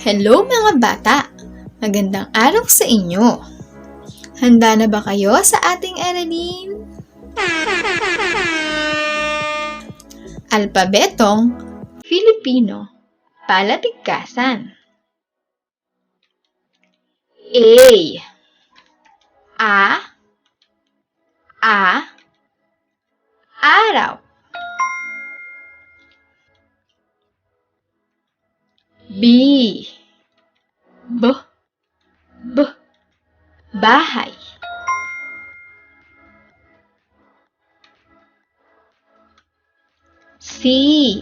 Hello mga bata! Magandang araw sa inyo! Handa na ba kayo sa ating aralin? Alpabetong Filipino, Palabigkasan. A araw. B bahay. C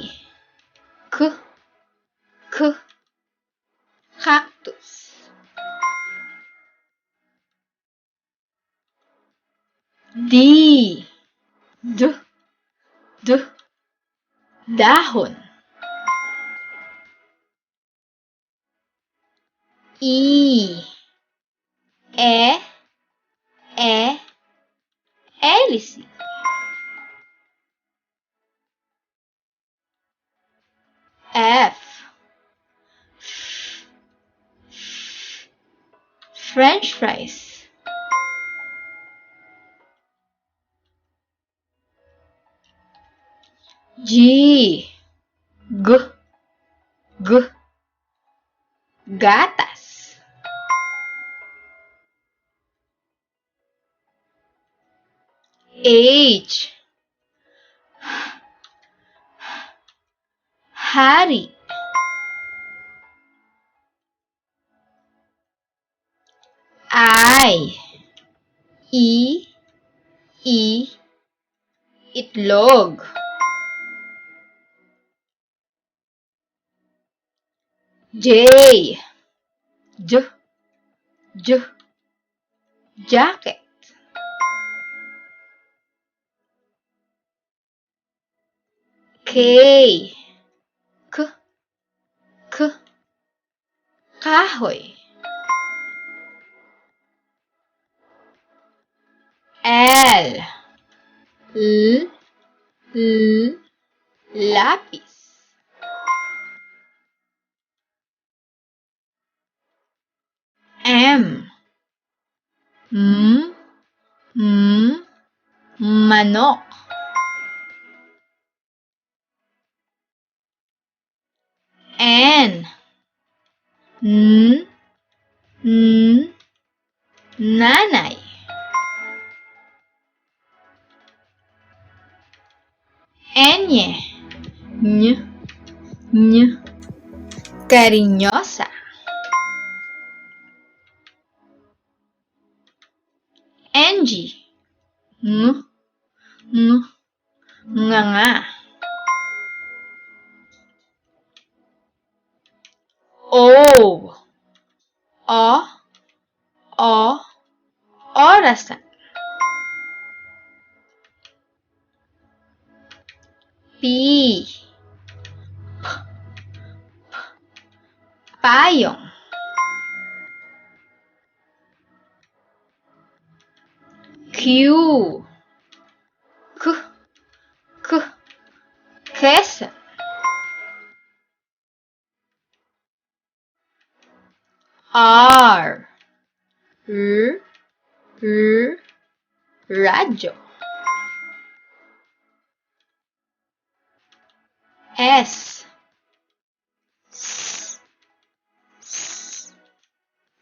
cactus. D dahon. E hélice. F French fries. G gatas. H hari. I itlog. J jacket. K kahoy. L lapis. M manok. N nanay. Ny cariñosa. NG nganga. O orasan. P payong. Q quezon. R radyo. S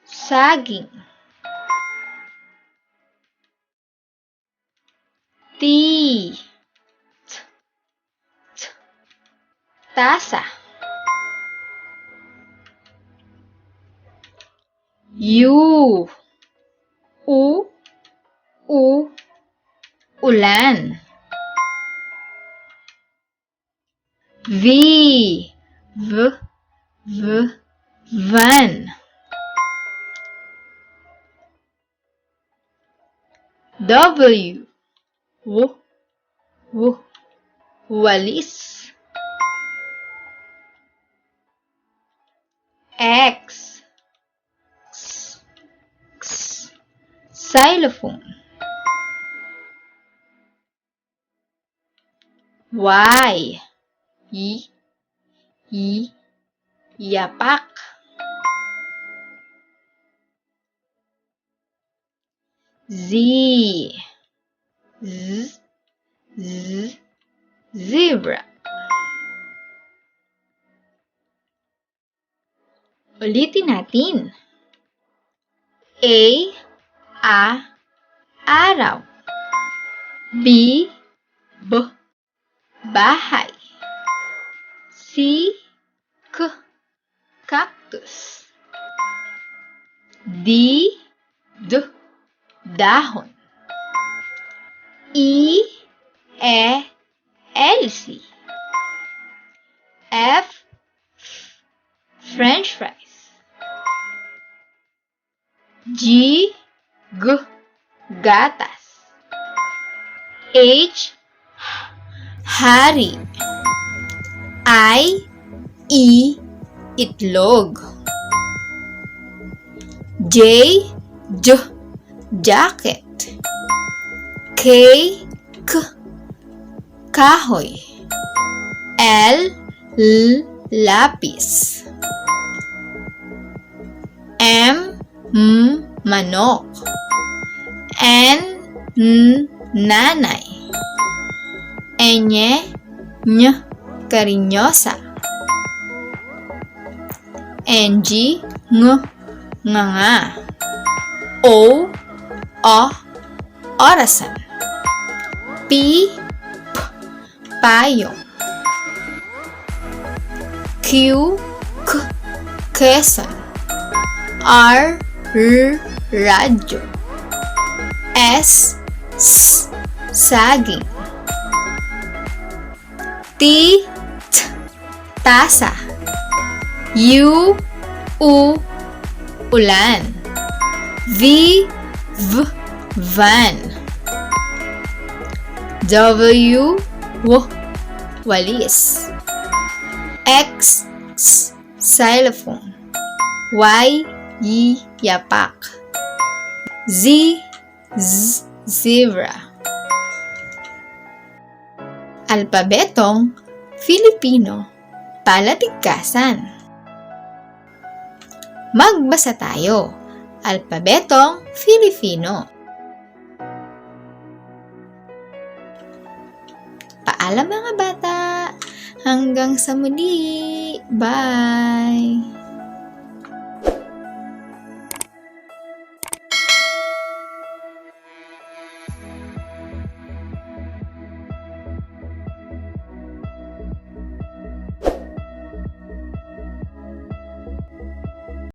saging. T tasa. U ulan. V van. W walis. X xylophone. Y yapak. Z. Z. Z. Zebra. Ulitin natin. A. Araw. B. Bahay. C. Cactus. D. Dahon. E. Elsie. F. French fries. G. Gatas. H. Hari. I. Itlog. J. Jacket. K. Kahoy. L. Lapis. M. Manok. N. Nanay. Karinyosa. NG. Nganga. O. Orasan. P. Payong. Q. Quezon. R. Radyo. S. Saging. T. Tasa. U. Ulan. V. Van. W. Walis. X. Xylophone. Y. Yapak. Z. Zebra. Alpabetong Filipino, palatigkasan. Magbasa tayo. Alpabetong Filipino. Paalam mga bata. Hanggang sa muli. Bye!